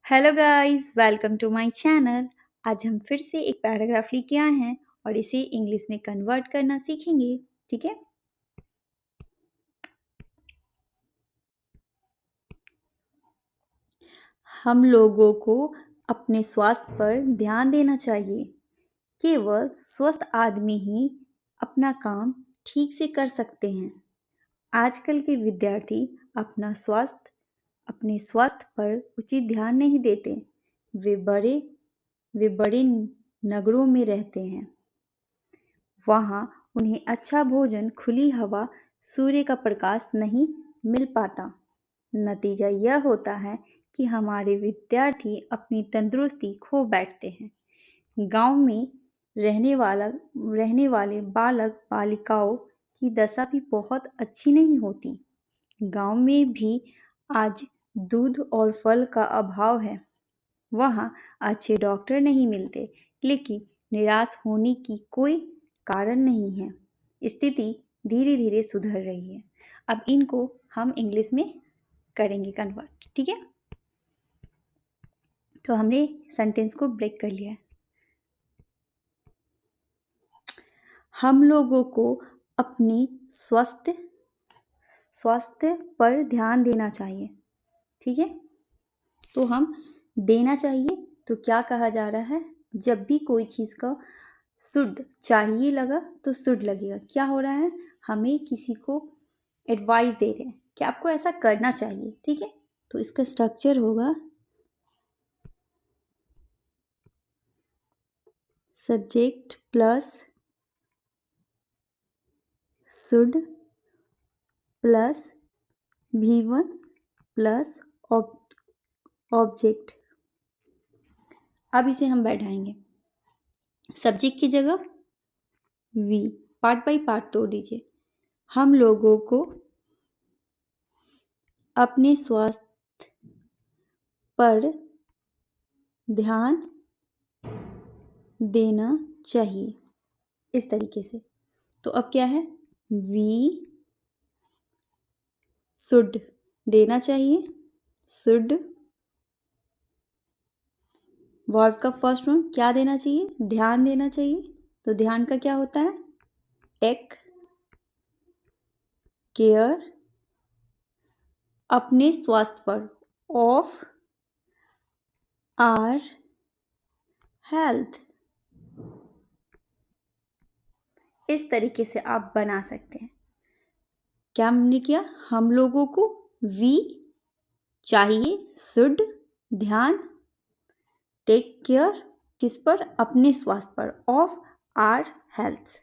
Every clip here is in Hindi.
Hello guys, welcome to my channel. आज हम फिर से एक पैराग्राफ लेके आए हैं और इसे इंग्लिश में कन्वर्ट करना सीखेंगे। ठीक है। हम लोगों को अपने स्वास्थ्य पर ध्यान देना चाहिए। केवल स्वस्थ आदमी ही अपना काम ठीक से कर सकते हैं। आजकल के विद्यार्थी अपने स्वास्थ्य पर उचित ध्यान नहीं देते। वे बड़े वे बड़े नगरों में रहते हैं। वहाँ उन्हें अच्छा भोजन, खुली हवा, सूर्य का प्रकाश नहीं मिल पाता। नतीजा यह होता है कि हमारे विद्यार्थी अपनी तंदुरुस्ती खो बैठते हैं। गांव में रहने वाले बालक बालिकाओं की दशा भी बहुत अच्छी नहीं होती। गांव में भी आज दूध और फल का अभाव है। वहाँ अच्छे डॉक्टर नहीं मिलते, लेकिन निराश होने की कोई कारण नहीं है। स्थिति धीरे धीरे सुधर रही है। अब इनको हम इंग्लिश में करेंगे कन्वर्ट। ठीक है। तो हमने सेंटेंस को ब्रेक कर लिया है। हम लोगों को अपनी स्वास्थ्य पर ध्यान देना चाहिए। ठीक है। तो हम देना चाहिए तो क्या कहा जा रहा है? जब भी कोई चीज़ का शुड चाहिए लगा तो शुड लगेगा। क्या हो रहा है? हमें किसी को एडवाइस दे रहे हैं कि आपको ऐसा करना चाहिए। ठीक है। तो इसका स्ट्रक्चर होगा subject plus should plus V1 plus object. अब इसे हम बैठाएंगे। सब्जेक्ट की जगह V, पार्ट बाय पार्ट तोड़ दीजिए। हम लोगों को अपने स्वास्थ्य पर ध्यान देना चाहिए। इस तरीके से। तो अब क्या है? वी शुड देना चाहिए। शुड वर्ब का फर्स्ट फॉर्म क्या देना चाहिए? ध्यान देना चाहिए। तो ध्यान का क्या होता है? टेक केयर अपने स्वास्थ्य पर, ऑफ आर हेल्थ। इस तरीके से आप बना सकते हैं। क्या हमने किया? हम लोगों को वी चाहिए, शुड ध्यान, टेक केयर किस पर? अपने स्वास्थ्य पर, ऑफ आर हेल्थ।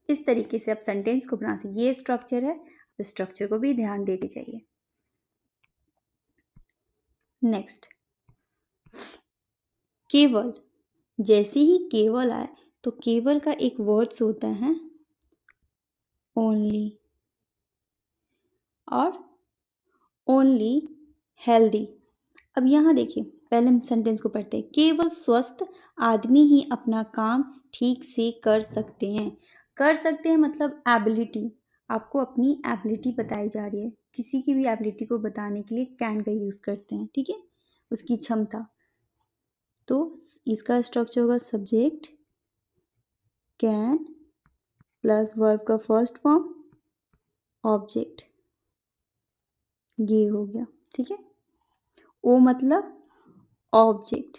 इस तरीके से आप सेंटेंस को बना सकते। ये स्ट्रक्चर है, स्ट्रक्चर को भी ध्यान देते चाहिए। नेक्स्ट, केवल। जैसे ही केवल आए तो केवल का एक वर्ड्स होता है ओनली और ओनली हेल्दी। अब यहाँ देखिए, पहले हम सेंटेंस को पढ़ते हैं। केवल स्वस्थ आदमी ही अपना काम ठीक से कर सकते हैं। कर सकते हैं मतलब एबिलिटी। आपको अपनी एबिलिटी बताई जा रही है। किसी की भी एबिलिटी को बताने के लिए कैन का यूज़ करते हैं। ठीक है, उसकी क्षमता। तो इसका स्ट्रक्चर होगा सब्जेक्ट कैन प्लस वर्ब का फर्स्ट फॉर्म ऑब्जेक्ट। ये हो गया। ठीक है। ओ मतलब ऑब्जेक्ट।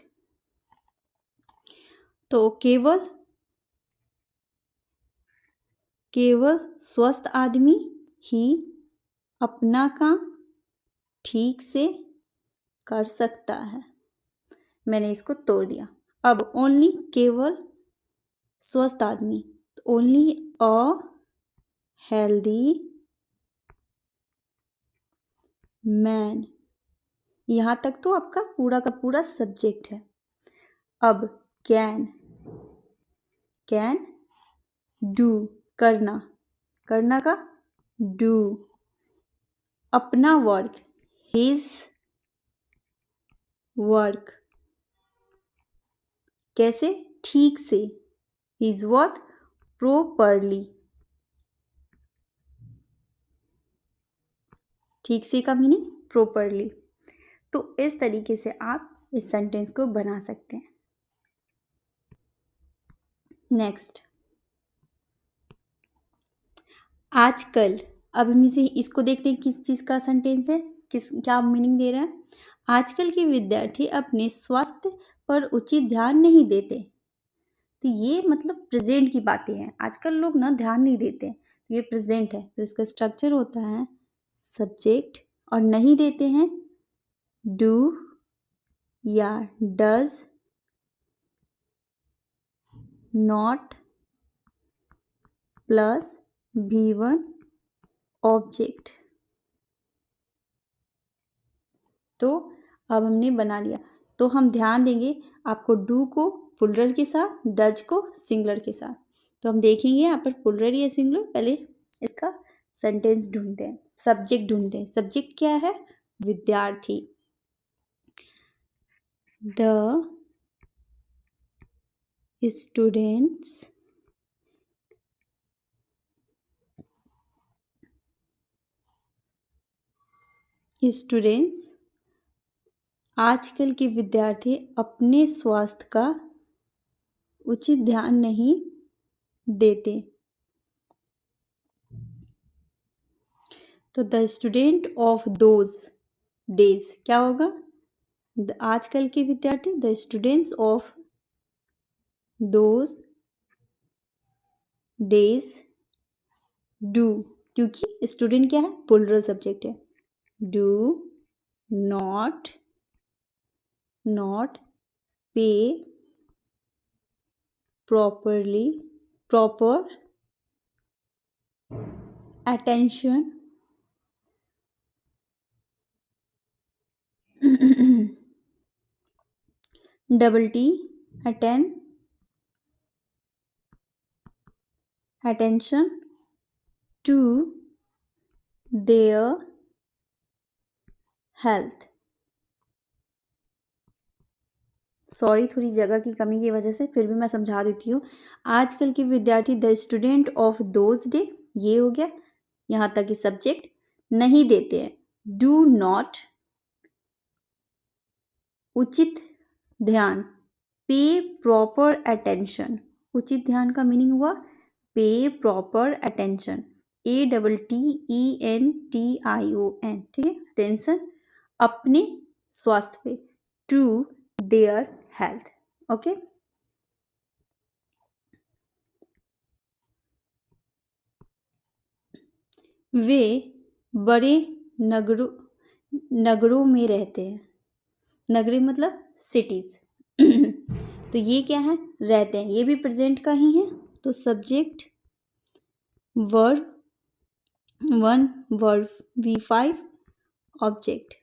तो केवल स्वस्थ आदमी ही अपना काम ठीक से कर सकता है। मैंने इसको तोड़ दिया। अब ओनली केवल स्वस्थ आदमी, ओनली अ हेल्दी मैन। यहां तक तो आपका पूरा का पूरा सब्जेक्ट है। अब कैन डू करना का डू, अपना वर्क हिज वर्क, कैसे? ठीक से, हिज वर्क प्रॉपरली। ठीक से का मीनिंग प्रॉपरली। तो इस तरीके से आप इस सेंटेंस को बना सकते हैं। नेक्स्ट, आजकल। अब हम इसे इसको देखते हैं किस चीज़ का सेंटेंस है, क्या मीनिंग दे रहा है। आजकल के विद्यार्थी अपने स्वास्थ्य पर उचित ध्यान नहीं देते। तो ये मतलब प्रेजेंट की बातें हैं। आजकल लोग ना ध्यान नहीं देते, तो ये प्रेजेंट है। तो इसका स्ट्रक्चर होता है सब्जेक्ट, और नहीं देते हैं डू या does, not plus V1 object. तो अब हमने बना लिया। तो हम ध्यान देंगे आपको डू को प्लूरल के साथ, डज को सिंगुलर के साथ। तो हम देखेंगे यहाँ पर प्लूरल या सिंगुलर। पहले इसका सेंटेंस ढूंढते हैं, सब्जेक्ट ढूंढते हैं। सब्जेक्ट क्या है? विद्यार्थी। द स्टूडेंट्स आजकल के विद्यार्थी अपने स्वास्थ्य का उचित ध्यान नहीं देते। तो the student of those days क्या होगा? आजकल के विद्यार्थी, the students of those days do, क्योंकि स्टूडेंट क्या है? प्लूरल सब्जेक्ट है। डू नॉट पे proper attention double T attention to their health। Sorry, थोड़ी जगह की कमी की वजह से, फिर भी मैं समझा देती हूँ। आजकल के विद्यार्थी, the student of those day, ये हो गया। यहाँ तक कि सब्जेक्ट नहीं देते हैं। डू नॉट उचित ध्यान, पे प्रॉपर अटेंशन। उचित ध्यान का मीनिंग हुआ पे प्रॉपर अटेंशन, ATTENTION। ठीक है, अटेंशन अपने स्वास्थ्य पे, टू देयर हेल्थ। ओके, वे बड़े नगरों में रहते हैं। नगरी मतलब सिटीज। तो ये क्या है? रहते हैं। ये भी प्रेजेंट का ही है। तो subject verb 1, verb V5 object.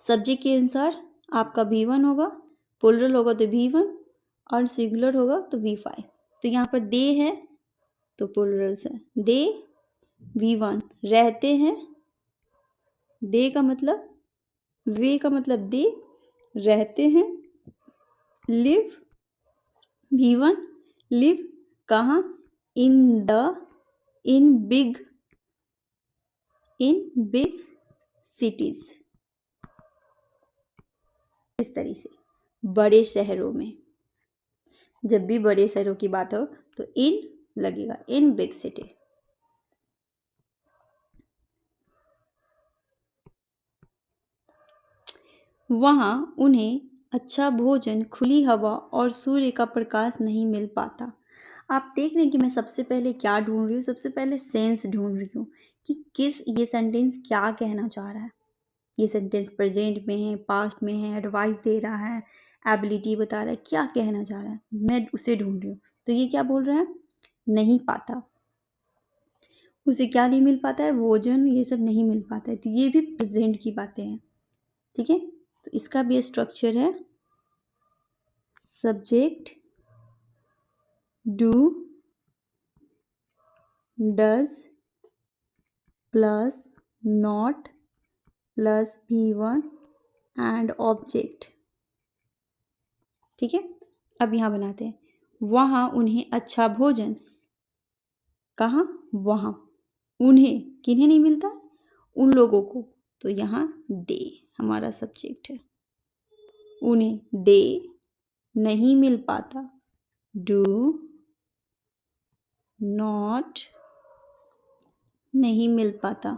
Subject के अनुसार आपका V1 होगा, प्लूरल होगा तो V1, और सिंगुलर होगा तो V5। तो यहाँ पर दे है तो प्लूरल से दे V1, रहते हैं। दे का मतलब, वे का मतलब दे, रहते हैं। लिव V1, लिव कहाँ? In big cities. इस तरह से बड़े शहरों में, जब भी बड़े शहरों की बात हो तो इन लगेगा, इन बिग सिटी। वहां उन्हें अच्छा भोजन, खुली हवा और सूर्य का प्रकाश नहीं मिल पाता। आप देख रहे हैं कि मैं सबसे पहले क्या ढूंढ रही हूँ? सबसे पहले सेंस ढूंढ रही हूँ कि ये सेंटेंस क्या कहना चाह रहा है। ये सेंटेंस प्रेजेंट में है, पास्ट में है, एडवाइस दे रहा है, एबिलिटी बता रहा है, क्या कहना चाह रहा है, मैं उसे ढूंढ रही हूँ। तो ये क्या बोल रहा है? नहीं पाता। उसे क्या नहीं मिल पाता है? भोजन, ये सब नहीं मिल पाता है। तो ये भी प्रेजेंट की बातें हैं। ठीक है, तो इसका भी स्ट्रक्चर है subject do does plus not plus V1 and object. ठीक है, अब यहां बनाते हैं। वहां उन्हें अच्छा भोजन, कहाँ? वहां। उन्हें, किन्हें नहीं मिलता? उन लोगों को। तो यहाँ दे हमारा सब्जेक्ट है। उन्हें दे नहीं मिल पाता, डू नॉट नहीं मिल पाता,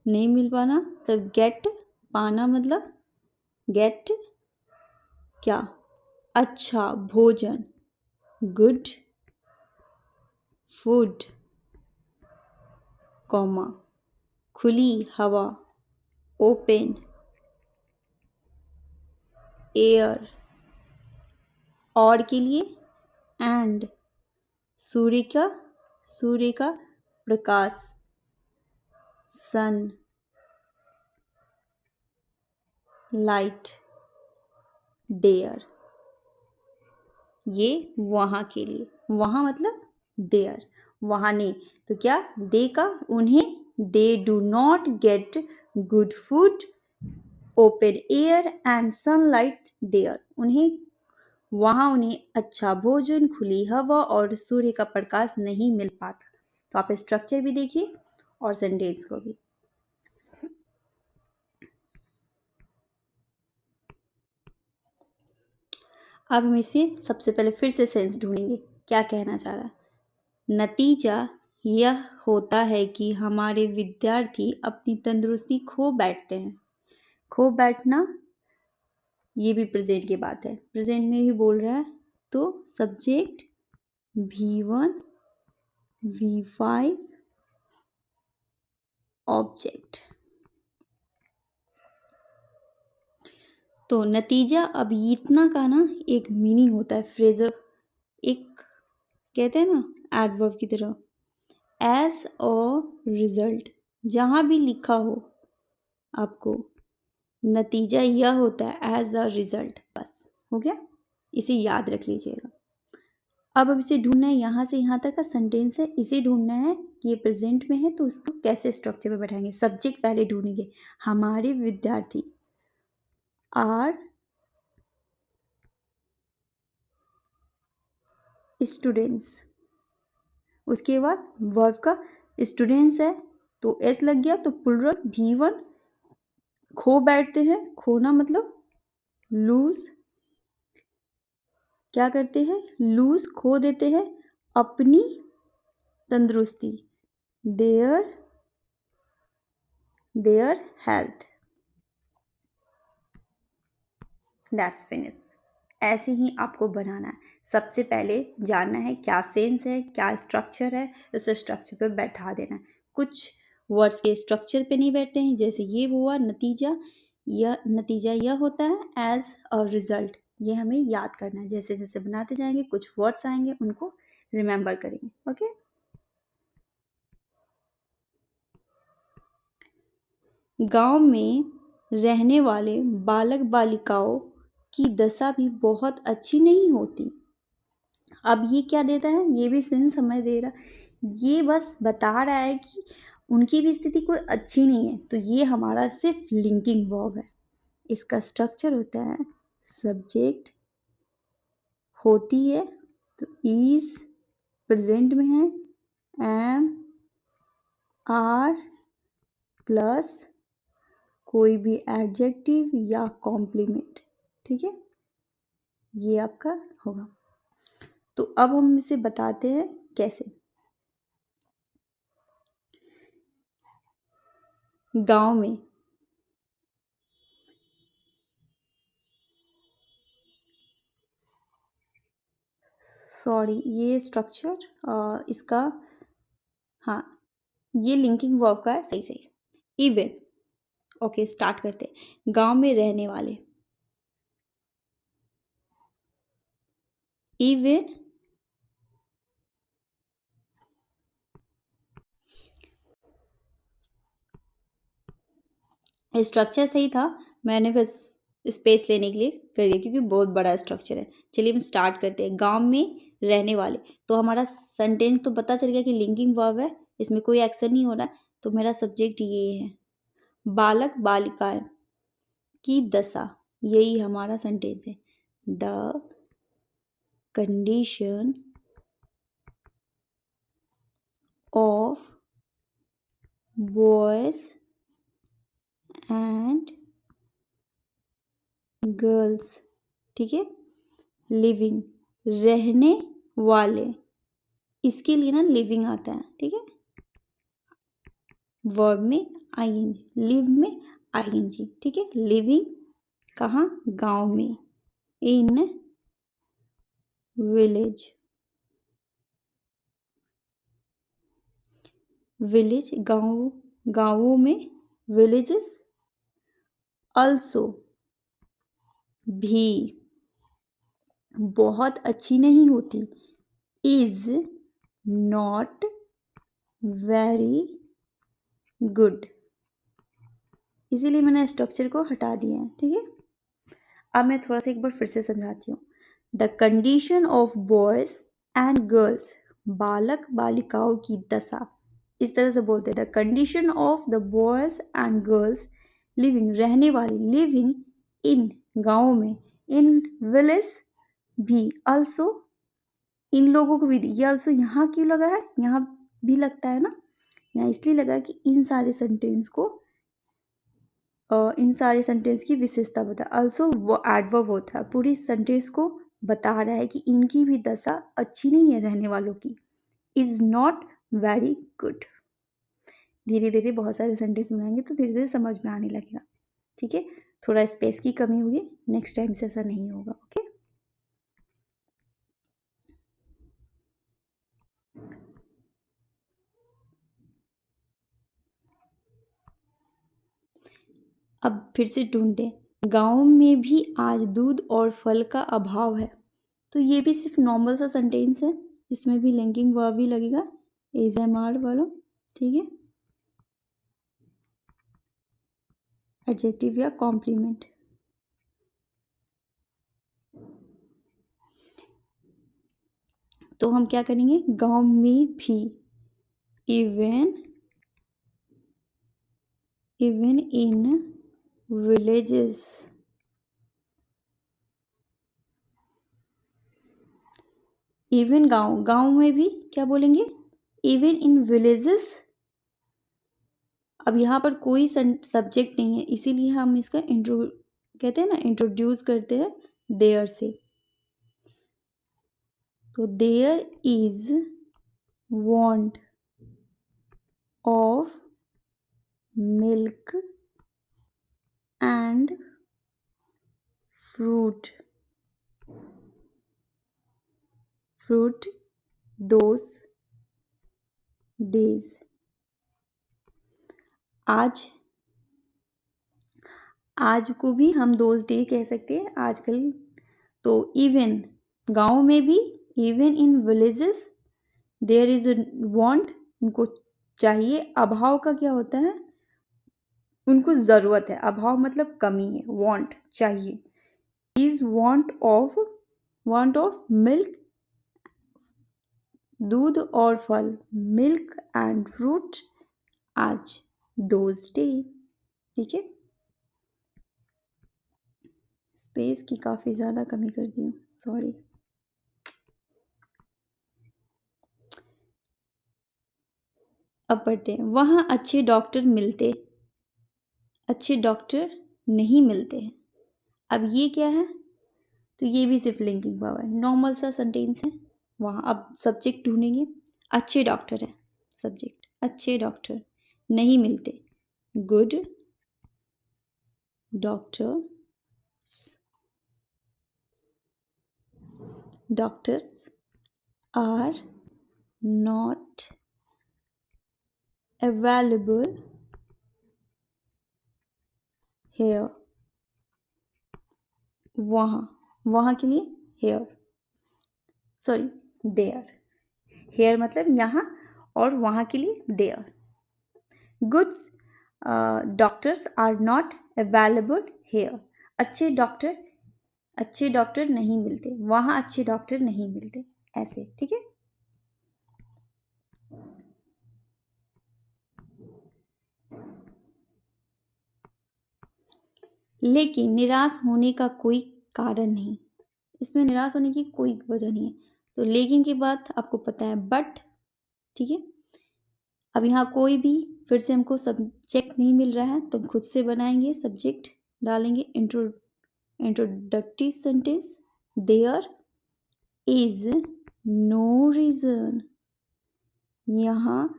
नहीं मिल पाना तो गेट पाना मतलब गेट क्या अच्छा भोजन, गुड फूड, कॉमा खुली हवा, ओपन एयर, और के लिए एंड सूर्य का प्रकाश, सन लाइट, डेयर। ये वहाँ के लिए, वहाँ मतलब देयर, वहाँ नहीं तो क्या दे का उन्हें, they do not get good food, open air and sunlight there. उन्हें अच्छा भोजन, खुली हवा और सूर्य का प्रकाश नहीं मिल पाता। तो आप स्ट्रक्चर भी देखिए और सेंटेंस को भी। अब हम इसमें सबसे पहले फिर से सेंस ढूंढेंगे, क्या कहना चाह रहा है। नतीजा यह होता है कि हमारे विद्यार्थी अपनी तंदुरुस्ती खो बैठते हैं। खो बैठना ये भी प्रेजेंट की बात है, प्रेजेंट में ही बोल रहा है। तो सब्जेक्ट V1 V5 ऑब्जेक्ट। तो नतीजा, अब इतना का ना एक मीनिंग होता है, फ्रेजर, एक कहते हैं ना एडवर्ब की तरह, एज अ रिजल्ट। जहां भी लिखा हो आपको नतीजा यह होता है एज अ रिजल्ट, बस हो गया, इसे याद रख लीजिएगा। अब इसे ढूंढना है, यहाँ से यहाँ तक का सेंटेंस है, इसे ढूंढना है कि ये प्रेजेंट में है तो इसको कैसे स्ट्रक्चर में बैठाएंगे। सब्जेक्ट पहले ढूंढेंगे, हमारे विद्यार्थी आर स्टूडेंट्स। उसके बाद वर्ब का स्टूडेंट्स है तो एस लग गया, तो प्लुरल V1। खो बैठते हैं, खोना मतलब लूज, क्या करते हैं लूज, खो देते हैं अपनी तंदुरुस्ती, देयर हेल्थ। That's finish. ऐसे ही आपको बनाना है। सबसे पहले जानना है क्या सेंस है, क्या स्ट्रक्चर है, उस स्ट्रक्चर पे बैठा देना है। कुछ वर्ड्स के स्ट्रक्चर पे नहीं बैठते हैं, जैसे ये हुआ नतीजा, यह होता है एज अ रिजल्ट। ये हमें याद करना है, जैसे जैसे बनाते जाएंगे कुछ वर्ड्स आएंगे उनको रिमेंबर करेंगे। ओके। गांव में रहने वाले बालक बालिकाओं की दशा भी बहुत अच्छी नहीं होती। अब ये क्या देता है, ये भी सेंस समझ दे रहा, ये बस बता रहा है कि उनकी भी स्थिति कोई अच्छी नहीं है। तो ये हमारा सिर्फ लिंकिंग वर्ब है। इसका स्ट्रक्चर होता है सब्जेक्ट होती है तो इज, प्रेजेंट में है एम आर प्लस कोई भी एडजेक्टिव या कॉम्प्लीमेंट। ठीक है, ये आपका होगा। तो अब हम इसे बताते हैं कैसे। गांव में सॉरी, ये स्ट्रक्चर इसका, हाँ ये लिंकिंग वर्ब का है, सही सही। इवन, ओके स्टार्ट करते हैं। गांव में रहने वाले, इवन स्ट्रक्चर सही था, मैंने बस स्पेस लेने के लिए कर दिया क्योंकि बहुत बड़ा स्ट्रक्चर है। चलिए हम स्टार्ट करते हैं। गांव में रहने वाले, तो हमारा सेंटेंस तो पता चल गया कि लिंकिंग वर्ब है, इसमें कोई एक्शन नहीं हो रहा है, तो मेरा सब्जेक्ट ये है। बालक बालिकाएं की दशा, यही हमारा सेंटेंस है। The condition of boys and girls, ठीक है। लिविंग, रहने वाले, इसके लिए ना लिविंग आता है, ठीक है। वर्ब में आईएनजी, लिव में आईएनजी, ठीक है। लिविंग कहाँ, गांव में, इन विलेज, विलेज गांव, गांवों में, विलेजेस, अल्सो भी, बहुत अच्छी नहीं होती, इज नॉट वेरी गुड, इसीलिए मैंने स्ट्रक्चर को हटा दिया है, ठीक है। अब मैं थोड़ा सा एक बार फिर से समझाती हूँ। The condition of boys and girls, बालक बालिकाओं की दशा, इस तरह से बोलते हैं। The condition of the boys and girls living, रहने वाली, लिविंग इन, गाँव में, इन विलेज भी, अल्सो, इन लोगों को भी, ये अल्सो यहाँ क्यों लगा है, यहाँ भी लगता है ना, यहाँ इसलिए लगा कि इन सारे सेंटेंस को, इन सारे सेंटेंस की विशेषता बता, अल्सो वो एडवर्ब होता है, पूरी सेंटेंस को बता रहा है कि इनकी भी दशा अच्छी नहीं है रहने वालों की, इज नॉट वेरी गुड। धीरे धीरे बहुत सारे सेंटेंस बनाएंगे तो धीरे धीरे समझ में आने लगेगा, ठीक है। थोड़ा स्पेस की कमी हुई, नेक्स्ट टाइम से ऐसा नहीं होगा, ओके। अब फिर से ढूंढते, गांव में भी आज दूध और फल का अभाव है, तो ये भी सिर्फ नॉर्मल सा सेंटेंस है, इसमें भी लिंकिंग वर्ब भी लगेगा, इज एम आर वाला, ठीक है। एडजेक्टिव या कॉम्प्लीमेंट, तो हम क्या करेंगे, गांव में भी, even, even in villages, even गांव, गांव में भी क्या बोलेंगे, इवन इन विलेजेस। अब यहाँ पर कोई सब्जेक्ट नहीं है, इसीलिए हम इसका कहते हैं ना, इंट्रोड्यूस करते हैं देयर से, तो there is want of milk and fruit, fruit those days, आज, आज को भी हम दोस डे कह सकते हैं, आजकल। तो इवन, गांव में भी, even in villages, there is want, उनको चाहिए, अभाव का क्या होता है, उनको जरूरत है, अभाव मतलब कमी है, वांट चाहिए, इज वांट ऑफ मिल्क, दूध और फल, मिल्क एंड फ्रूट, आज, दोज डे, ठीक है। स्पेस की काफी ज्यादा कमी कर दी हूँ, सॉरी। अब पढ़ते हैं, वहां अच्छे डॉक्टर मिलते, अच्छे डॉक्टर नहीं मिलते हैं। अब ये क्या है, तो ये भी सिर्फ लिंकिंग वर्ब है, नॉर्मल सा सेंटेंस है। वहाँ अब सब्जेक्ट ढूंढेंगे, अच्छे डॉक्टर है सब्जेक्ट, अच्छे डॉक्टर नहीं मिलते, good doctors, doctors are not available here, वहाँ, वहाँ के लिए हेयर, सॉरी देयर, हेयर मतलब यहाँ, और वहाँ के लिए there. Goods doctors are not available here, अच्छे डॉक्टर नहीं मिलते, वहाँ अच्छे डॉक्टर नहीं मिलते, ऐसे, ठीक है। लेकिन निराश होने का कोई कारण नहीं, इसमें निराश होने की कोई वजह नहीं है, तो लेकिन के बाद आपको पता है बट, ठीक है। अब यहाँ कोई भी फिर से हमको सब्जेक्ट नहीं मिल रहा है तो हम खुद से बनाएंगे। सब्जेक्ट डालेंगे introductory sentence, there is no reason, यहाँ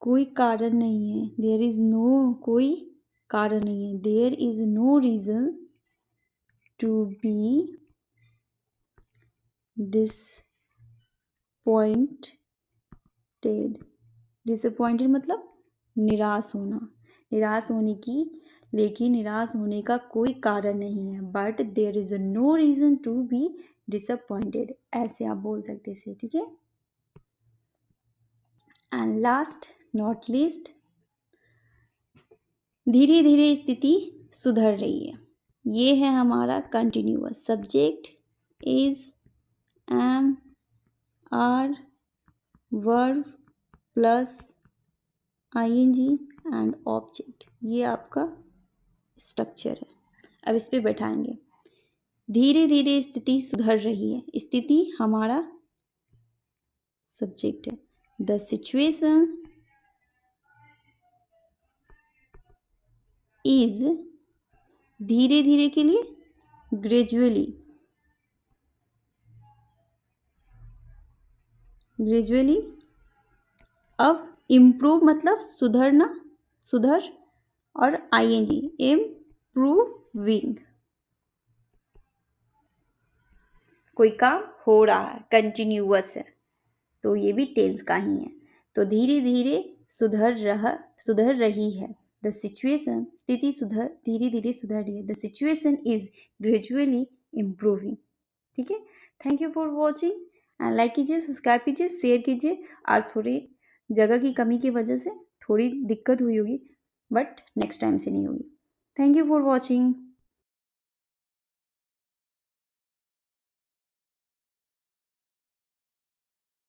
कोई कारण नहीं है। देयर इज नो, कोई कारण नहीं है। There is no reason to be disappointed. Disappointed मतलब निराश होना, निराश होने की, लेकिन निराश होने का कोई कारण नहीं है। But there is no reason to be disappointed, ऐसे आप बोल सकते हैं। ठीक है। एंड लास्ट नॉट लीस्ट, धीरे धीरे स्थिति सुधर रही है। ये है हमारा continuous. Subject is, am, are, verb plus ING and object, ये आपका स्ट्रक्चर है। अब इस पे बैठाएंगे। धीरे धीरे स्थिति सुधर रही है, स्थिति हमारा सब्जेक्ट है। द सिचुएशन इज, धीरे धीरे के लिए ग्रेजुअली, ग्रेजुअली। अब इम्प्रूव मतलब सुधरना, सुधर, और आईएनजी इम्प्रूविंग, कोई काम हो रहा है, कंटिन्यूअस है, तो ये भी टेंस का ही है। तो धीरे धीरे सुधर रही है। द सिचुएशन, स्थिति सुधर, धीरे धीरे सुधर रही है। The situation is gradually improving. ठीक है। Thank you for watching and like कीजिए, सब्सक्राइब कीजिए, शेयर कीजिए। आज थोड़ी जगह की कमी की वजह से थोड़ी दिक्कत हुई होगी, बट नेक्स्ट टाइम से नहीं होगी। Thank you for watching.